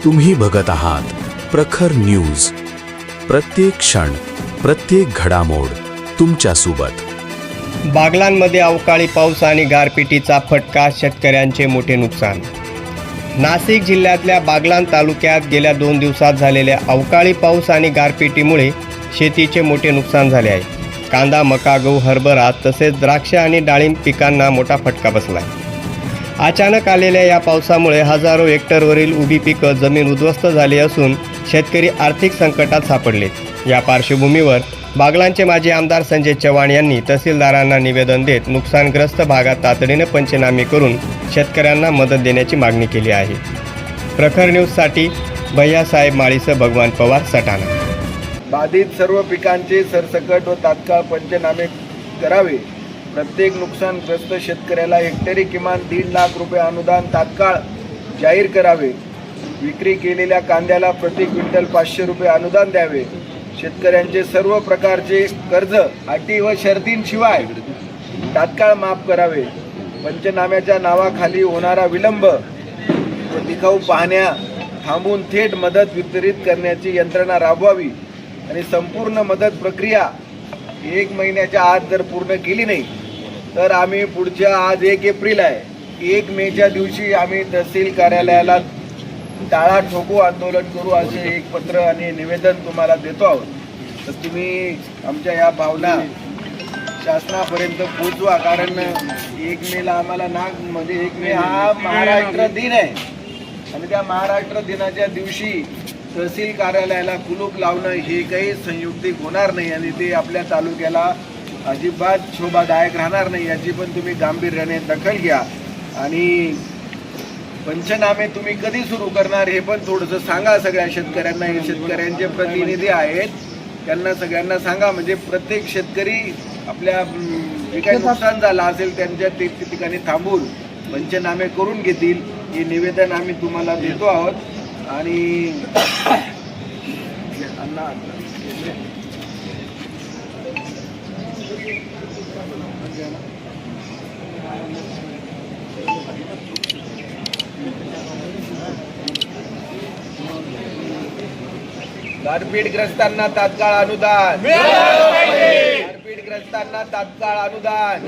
तुम्ही बघत आहात प्रखर न्यूज। प्रत्येक क्षण, प्रत्येक घडामोड तुमच्या सोबत। बागलांमध्ये अवकाळी पाऊस आणि गारपिटीचा फटका, शेतकऱ्यांचे मोठे नुकसान। नाशिक जिल्ह्यातल्या बागलाण तालुक्यात गेल्या 2 दिवसात झालेल्या अवकाळी पाऊस आणि गारपिटीमुळे शेतीचे मोठे नुकसान झाले आहे। कांदा, मका, गहू, हरभरा तसेच द्राक्ष आणि डाळिंब पिकांना मोठा फटका बसला आहे। अचानक आलेल्या या पावसामुळे हजारो हेक्टरवरील उभी पिकं जमीन उद्ध्वस्त झाली असून शेतकरी आर्थिक संकटात सापडले। या पार्श्वभूमीवर बागलाणचे माजी आमदार संजय चव्हाण यांनी तहसीलदारांना निवेदन देत नुकसानग्रस्त भागात तातडीने पंचनामे करून शेतकऱ्यांना मदत देण्याची मागणी केली आहे। प्रखर न्यूजसाठी भैयासाहेब माळीसह भगवान पवार, सटाणा। बाधित सर्व पिकांचे सरसकट व तात्काळ पंचनामे करावे। प्रत्येक नुकसानग्रस्त शेतकऱ्याला हेक्टरी किमान 1.5 लाख रुपये अनुदान तात्काळ जाहीर करावे। विक्री केलेल्या कांद्याला प्रति क्विंटल 500 रुपये अनुदान द्यावे। शेतकऱ्यांचे सर्व प्रकारचे कर्ज अटी व शर्तींशिवाय तात्काळ माफ करावे। पंचनाम्याच्या नावाखाली होणारा विलंब व दिखाऊ पाहण्या थांबून थेट मदत वितरित करण्याची यंत्रणा राबवावी आणि संपूर्ण मदत प्रक्रिया 1 महिन्याच्या आत जर पूर्ण केली नाही तर आम्ही पुढच्या, आज 1 एप्रिल आहे, 1 मेच्या दिवशी आम्ही तहसील कार्यालयाला टाळा ठोकू आंदोलन करू असे एक पत्र आणि निवेदन तुम्हाला देतो आहोत। तर तुम्ही आमच्या या भावना शासनापर्यंत पोहोचवा, कारण 1 मेला आम्हाला म्हणजे 1 मे हा महाराष्ट्र दिन आहे आणि त्या महाराष्ट्र दिनाच्या दिवशी तहसील कार्यालयाला कुलूप लावणं हे काही संयुक्तिक होणार नाही आणि ते आपल्या तालुक्याला अजिबात शोभादायक राहणार नाही। याची पण तुम्ही गांभीर्याने दखल घ्या आणि पंचनामे तुम्ही कधी सुरू करणार हे पण थोडंसं सांगा सगळ्या शेतकऱ्यांना। हे शेतकऱ्यांचे प्रतिनिधी आहेत, त्यांना सगळ्यांना सांगा, म्हणजे प्रत्येक शेतकरी आपल्या जे काही नुकसान झालं असेल त्यांच्या ते ठिकाणी थांबून पंचनामे करून घेतील। हे निवेदन आम्ही तुम्हाला देतो आहोत आणि गारपीटग्रस्तांना तात्काळ अनुदान, गारपीटग्रस्तांना तात्काळ अनुदान।